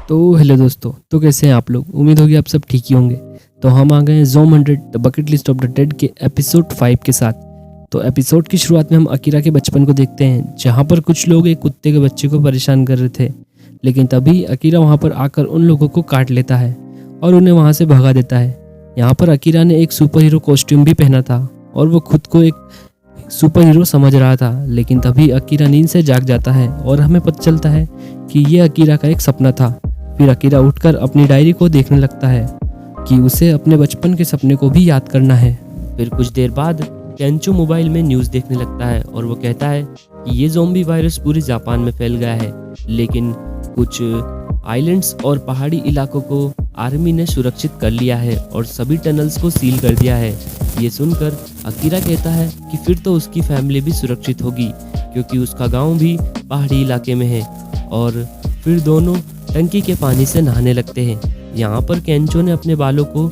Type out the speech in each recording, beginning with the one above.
तो हेलो दोस्तों, तो कैसे हैं आप लोग। उम्मीद होगी आप सब ठीक ही होंगे। तो हम आ गए हैं ज़ोम 100 the bucket list of the dead के एपिसोड 5 के साथ। तो एपिसोड की शुरुआत में हम अकीरा के बचपन को देखते हैं, जहां पर कुछ लोग एक कुत्ते के बच्चे को परेशान कर रहे थे। लेकिन तभी अकीरा वहां पर आकर उन लोगों को काट लेता है और उन्हें वहां से भगा देता है। यहाँ पर अकीरा ने एक सुपर हीरो कॉस्ट्यूम भी पहना था और वो खुद को एक सुपर हीरो समझ रहा था। लेकिन तभी अकीरा नींद से जाग जाता है और हमें पता चलता है कि ये अकीरा का एक सपना था। फिर अकीरा उठकर अपनी डायरी को देखने लगता है कि उसे अपने बचपन के सपने को भी याद करना है। फिर कुछ देर बाद केंचो मोबाइल में न्यूज़ देखने लगता है और वो कहता है कि ये ज़ोंबी वायरस पूरे जापान में फैल गया है, लेकिन कुछ आइलैंड्स और पहाड़ी इलाकों को आर्मी ने सुरक्षित कर लिया है और सभी टनल्स को सील कर दिया है। ये सुनकर अकीरा कहता है कि फिर तो उसकी फैमिली भी सुरक्षित होगी, क्योंकि उसका गांव भी पहाड़ी इलाके में है। और फिर दोनों टंकी के पानी से नहाने लगते हैं। यहाँ पर केंचो ने अपने बालों को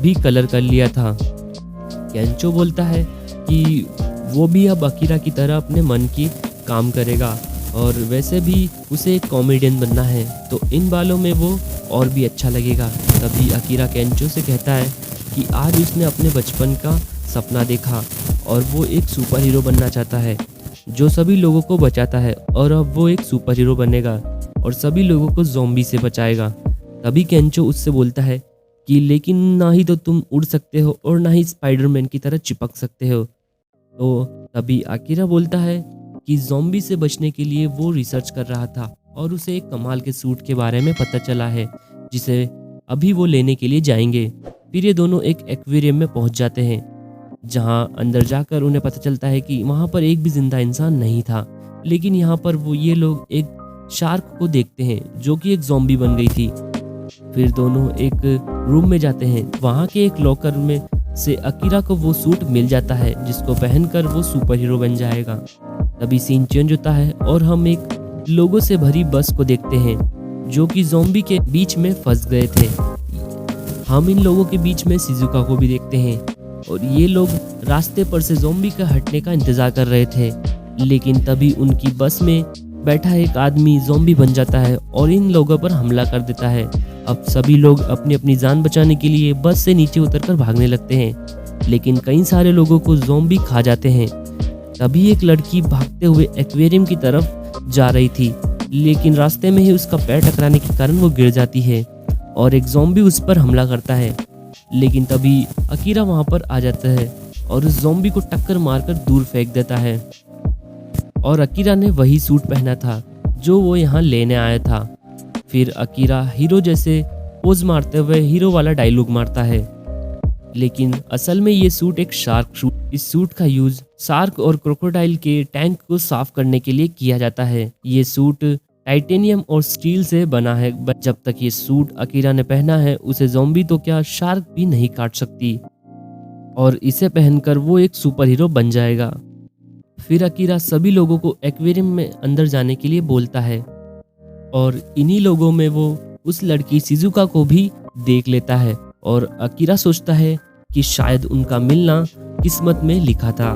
भी कलर कर लिया था। केंचो बोलता है कि वो भी अब अकीरा की तरह अपने मन की काम करेगा और वैसे भी उसे एक कॉमेडियन बनना है, तो इन बालों में वो और भी अच्छा लगेगा। तभी अकीरा केंचो से कहता है कि आज उसने अपने बचपन का सपना देखा और वो एक सुपर हीरो बनना चाहता है जो सभी लोगों को बचाता है, और अब वो एक सुपर हीरो बनेगा और सभी लोगों को ज़ॉम्बी से बचाएगा। तभी केंचो उससे बोलता है कि लेकिन ना ही तो तुम उड़ सकते हो और ना ही स्पाइडरमैन की तरह चिपक सकते हो। तो तभी अकीरा बोलता है कि ज़ॉम्बी से बचने के लिए वो रिसर्च कर रहा था और उसे एक कमाल के सूट के बारे में पता चला है, जिसे अभी वो लेने के लिए जाएंगे। फिर ये दोनों एक एक्वेरियम में पहुंच जाते हैं, जहां अंदर जाकर उन्हें पता चलता है कि वहां पर एक भी जिंदा इंसान नहीं था। लेकिन यहाँ पर ये लोग एक शार्क को देखते हैं जो कि एक ज़ॉम्बी बन गई थी। फिर दोनों एक रूम में जाते हैं। वहाँ के एक लॉकर में से अकीरा को वो सूट मिल जाता है जिसको पहनकर वो सुपर हीरो बन जाएगा। तभी सीन चेंज होता है और हम एक लोगों से भरी बस को देखते हैं जो कि ज़ॉम्बी के बीच में फंस गए थे। हम इन लोगों के बीच में शिजुका को भी देखते हैं और ये लोग रास्ते पर से ज़ॉम्बी का हटने का इंतजार कर रहे थे। लेकिन तभी उनकी बस में बैठा एक आदमी ज़ॉम्बी बन जाता है और इन लोगों पर हमला कर देता है। अब सभी लोग अपनी अपनी जान बचाने के लिए बस से नीचे उतरकर भागने लगते हैं, लेकिन कई सारे लोगों को ज़ॉम्बी खा जाते हैं। तभी एक लड़की भागते हुए एक्वेरियम की तरफ जा रही थी, लेकिन रास्ते में ही उसका पैर टकराने के कारण वो गिर जाती है और एक ज़ॉम्बी उस पर हमला करता है। लेकिन तभी अकीरा वहाँ पर आ जाता है और उस ज़ॉम्बी को टक्कर मारकर दूर फेंक देता है। और अकीरा ने वही सूट पहना था जो वो यहाँ लेने आया था। फिर अकीरा हीरो जैसे पोज मारते हुए हीरो वाला डायलॉग मारता है, लेकिन असल में ये सूट एक शार्क सूट। इस सूट का यूज शार्क और क्रोकोडाइल के टैंक को साफ करने के लिए किया जाता है। ये सूट टाइटेनियम और स्टील से बना है। जब तक ये सूट अकीरा ने पहना है, उसे ज़ॉम्बी तो क्या शार्क भी नहीं काट सकती और इसे पहनकर वो एक सुपर हीरो बन जाएगा। फिर अकीरा सभी लोगों को एक्वेरियम में अंदर जाने के लिए बोलता है और इन्हीं लोगों में वो उस लड़की शिजुका को भी देख लेता है और अकीरा सोचता है कि शायद उनका मिलना किस्मत में लिखा था।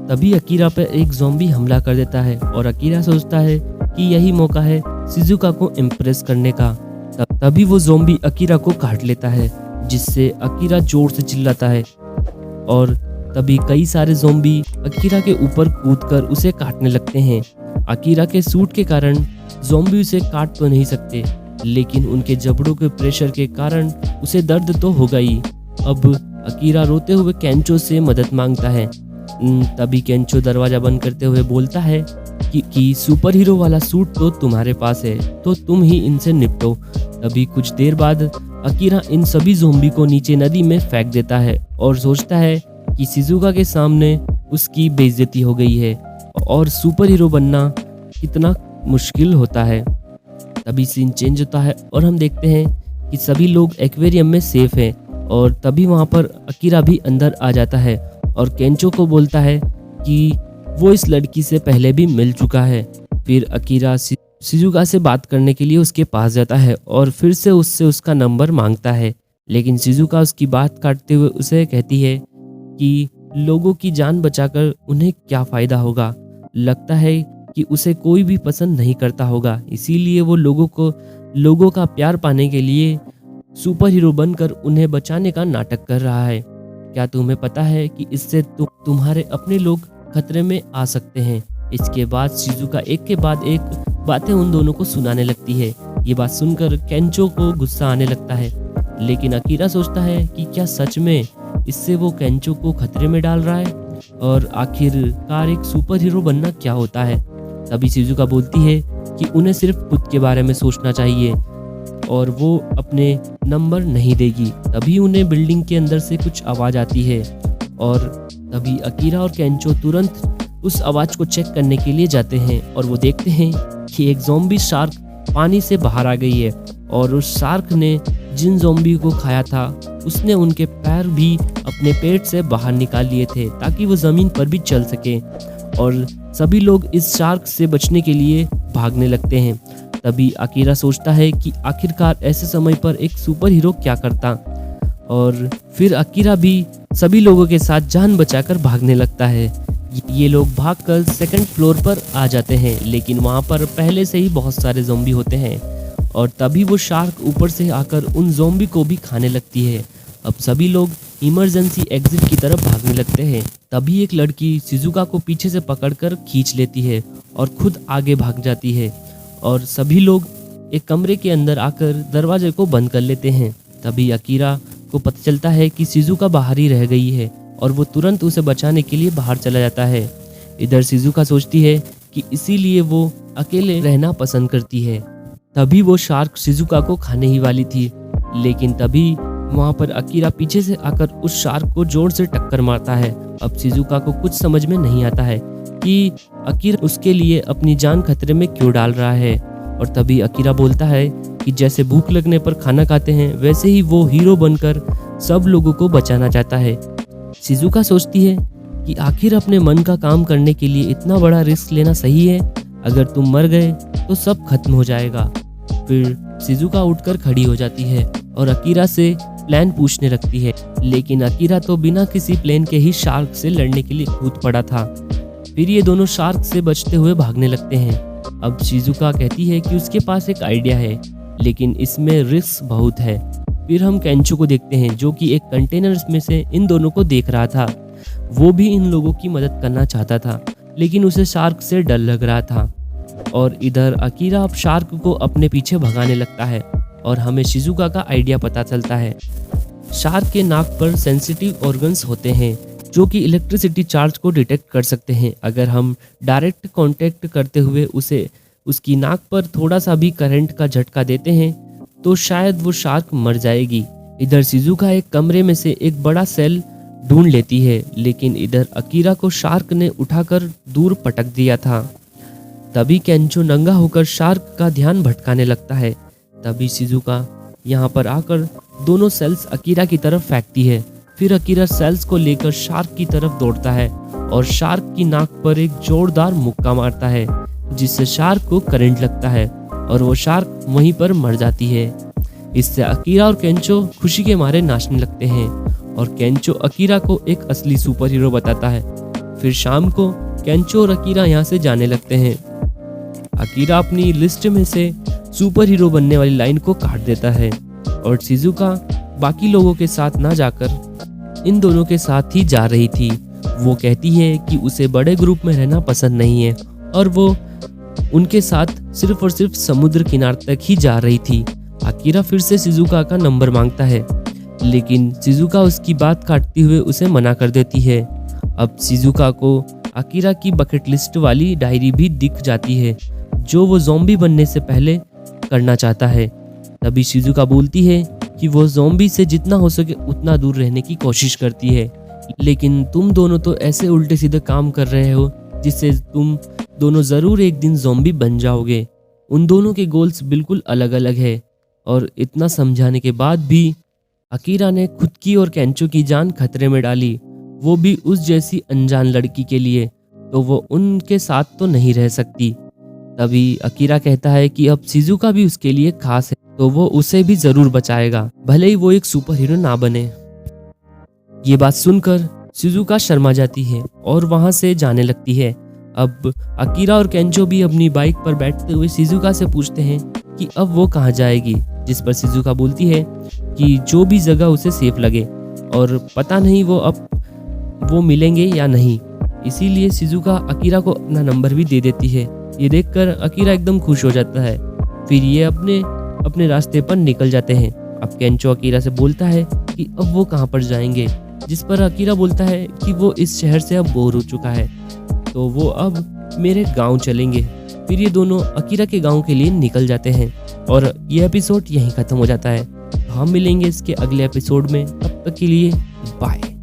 तभी अकीरा पर एक ज़ॉम्बी हमला कर देता है और अकीरा सोचता है कि यही मौका है शिजुका को इम्प्रेस करने का। तभी वो ज़ॉम्बी अकीरा को काट लेता है, जिससे अकीरा जोर से चिल्लाता है और तभी कई सारे ज़ॉम्बी अकीरा के ऊपर कूदकर उसे काटने लगते हैं। अकीरा के सूट के कारण ज़ॉम्बी उसे काट तो नहीं सकते, लेकिन उनके जबड़ों के प्रेशर के कारण उसे दर्द तो होगा ही। अब अकीरा रोते हुए केंचो से मदद मांगता है। तभी केंचो दरवाजा बंद करते हुए बोलता है कि सुपर हीरो वाला सूट तो तुम्हारे पास है, तो तुम ही इनसे निपटो। तभी कुछ देर बाद अकीरा इन सभी ज़ॉम्बी को नीचे नदी में फेंक देता है और सोचता है कि शिजुका के सामने उसकी बेइज्जती हो गई है और सुपर हीरो बनना कितना मुश्किल होता है। तभी सीन चेंज होता है और हम देखते हैं कि सभी लोग एक्वेरियम में सेफ हैं और तभी वहाँ पर अकीरा भी अंदर आ जाता है और केंचो को बोलता है कि वो इस लड़की से पहले भी मिल चुका है। फिर अकीरा शिजुका से बात करने के लिए उसके पास जाता है और फिर से उससे उसका नंबर मांगता है, लेकिन शिजुका उसकी बात काटते हुए उसे कहती है कि लोगों की जान बचाकर उन्हें क्या फ़ायदा होगा। लगता है कि उसे कोई भी पसंद नहीं करता होगा, इसीलिए वो लोगों को लोगों का प्यार पाने के लिए सुपर हीरो बनकर उन्हें बचाने का नाटक कर रहा है। क्या तुम्हें पता है कि इससे तुम्हारे अपने लोग खतरे में आ सकते हैं। इसके बाद शिजुका एक के बाद एक बातें उन दोनों को सुनाने लगती है। ये बात सुनकर केंचो को गुस्सा आने लगता है, लेकिन अकीरा सोचता है कि क्या सच में इससे वो केंचो को खतरे में डाल रहा है, और आखिरकार एक सुपर हीरो बनना क्या होता है। तभी शिजुका बोलती है कि उन्हें सिर्फ खुद के बारे में सोचना चाहिए और वो अपने नंबर नहीं देगी। तभी उन्हें बिल्डिंग के अंदर से कुछ आवाज़ आती है और तभी अकीरा और केंचो तुरंत उस आवाज़ को चेक करने के लिए जाते हैं और वो देखते हैं कि एक ज़ॉम्बी शार्क पानी से बाहर आ गई है और उस शार्क ने जिन ज़ॉम्बी को खाया था उसने उनके पैर भी अपने पेट से बाहर निकाल लिए थे ताकि वो ज़मीन पर भी चल सके, और सभी लोग इस शार्क से बचने के लिए भागने लगते हैं। तभी अकीरा सोचता है कि आखिरकार ऐसे समय पर एक सुपर हीरो क्या करता, और फिर अकीरा भी सभी लोगों के साथ जान बचाकर भागने लगता है। ये लोग भागकर सेकंड फ्लोर पर आ जाते हैं, लेकिन वहाँ पर पहले से ही बहुत सारे ज़ॉम्बी होते हैं और तभी वो शार्क ऊपर से आकर उन ज़ॉम्बी को भी खाने लगती है। अब सभी लोग इमरजेंसी एग्जिट की तरफ भागने लगते हैं। तभी एक लड़की शिजुका को पीछे से पकड़कर खींच लेती है और खुद आगे भाग जाती है और सभी लोग एक कमरे के अंदर आकर दरवाजे को बंद कर लेते हैं। तभी अकीरा को पता चलता है कि शिजुका बाहर ही रह गई है और वो तुरंत उसे बचाने के लिए बाहर चला जाता है। इधर शिजुका सोचती है कि इसीलिए वो अकेले रहना पसंद करती है। तभी वो शार्क शिजुका को खाने ही वाली थी, लेकिन तभी वहाँ पर अकीरा पीछे से आकर उस शार्क को जोर से टक्कर मारता है। अब शिजुका को कुछ समझ में नहीं आता है कि अकीरा उसके लिए अपनी जान खतरे में क्यों डाल रहा है, और तभी अकीरा बोलता है कि जैसे भूख लगने पर खाना खाते हैं वैसे ही वो हीरो बनकर सब लोगों को बचाना चाहता है। शिजुका सोचती है कि आखिर अपने मन का काम करने के लिए इतना बड़ा रिस्क लेना सही है, अगर तुम मर गए तो सब खत्म हो जाएगा। फिर शिजुका उठकर खड़ी हो जाती है और अकीरा से प्लान पूछने लगती है, लेकिन अकीरा तो बिना किसी प्लान के ही शार्क से लड़ने के लिए कूद पड़ा था। फिर ये दोनों शार्क से बचते हुए भागने लगते हैं। अब शिजुका कहती है कि उसके पास एक आइडिया है, लेकिन इसमें रिस्क बहुत है। फिर हम केंचो को देखते हैं जो कि एक कंटेनर में से इन दोनों को देख रहा था। वो भी इन लोगों की मदद करना चाहता था, लेकिन उसे शार्क से डर लग रहा था। और इधर अकीरा अब शार्क को अपने पीछे भगाने लगता है और हमें शिजुका का आइडिया पता चलता है। शार्क के नाक पर सेंसिटिव ऑर्गन्स होते हैं जो कि इलेक्ट्रिसिटी चार्ज को डिटेक्ट कर सकते हैं। अगर हम डायरेक्ट कांटेक्ट करते हुए उसे उसकी नाक पर थोड़ा सा भी करंट का झटका देते हैं तो शायद वो शार्क मर जाएगी। इधर शिजुका एक कमरे में से एक बड़ा सेल ढूंढ लेती है, लेकिन इधर अकीरा को शार्क ने उठाकर दूर पटक दिया था। तभी केंचो नंगा होकर शार्क का ध्यान भटकाने लगता है। तभी शिजुका यहाँ पर आकर दोनों सेल्स अकीरा की तरफ फेंकती है। फिर अकीरा सेल्स को लेकर शार्क की तरफ दौड़ता है और शार्क की नाक पर एक जोरदार मुक्का मारता है, जिससे शार्क को करंट लगता है और वो शार्क वहीं पर मर जाती है। इससे अकीरा और केंचो खुशी के मारे नाचने लगते हैं और केंचो अकीरा को एक असली सुपर हीरो बताता है। फिर शाम को केंचो और अकीरा यहाँ से जाने लगते हैं। अकीरा अपनी लिस्ट में से सुपर हीरो बनने वाली लाइन को काट देता है और शिजुका बाकी लोगों के साथ ना जाकर इन दोनों के साथ ही जा रही थी। वो कहती है कि उसे बड़े ग्रुप में रहना पसंद नहीं है और वो उनके साथ सिर्फ और सिर्फ समुद्र किनारे तक ही जा रही थी। अकीरा फिर से शिजुका का नंबर मांगता है, लेकिन शिजुका उसकी बात काटते हुए उसे मना कर देती है। अब शिजुका को अकीरा की बकेट लिस्ट वाली डायरी भी दिख जाती है जो वो ज़ॉम्बी बनने से पहले करना चाहता है। तभी शिजुका बोलती है कि वो ज़ॉम्बी से जितना हो सके उतना दूर रहने की कोशिश करती है, लेकिन तुम दोनों तो ऐसे उल्टे सीधे काम कर रहे हो जिससे तुम दोनों ज़रूर एक दिन ज़ॉम्बी बन जाओगे। उन दोनों के गोल्स बिल्कुल अलग अलग है। और इतना समझाने के बाद भी अकीरा ने खुद की और केंचो की जान खतरे में डाली, वो भी उस जैसी अनजान लड़की के लिए, तो वो उनके साथ तो नहीं रह सकती। तभी अकीरा कहता है कि अब शिजुका भी उसके लिए खास है, तो वो उसे भी जरूर बचाएगा, भले ही वो एक सुपर हीरो ना बने। ये बात सुनकर शिजुका शर्मा जाती है और वहां से जाने लगती है। अब अकीरा और केंचो भी अपनी बाइक पर बैठते हुए शिजुका से पूछते हैं कि अब वो कहाँ जाएगी, जिस पर शिजुका बोलती है कि जो भी जगह उसे सेफ लगे और पता नहीं वो अब वो मिलेंगे या नहीं। इसीलिए शिजुका अकीरा को अपना नंबर भी दे देती है। ये देखकर अकीरा एकदम खुश हो जाता है। फिर ये अपने अपने रास्ते पर निकल जाते हैं। अब केंचो अकीरा से बोलता है कि अब वो कहाँ पर जाएंगे, जिस पर अकीरा बोलता है कि वो इस शहर से अब बोर हो चुका है, तो वो अब मेरे गांव चलेंगे। फिर ये दोनों अकीरा के गांव के लिए निकल जाते हैं और ये एपिसोड यहीं ख़त्म हो जाता है। हम मिलेंगे इसके अगले एपिसोड में, तब तक के लिए बाय।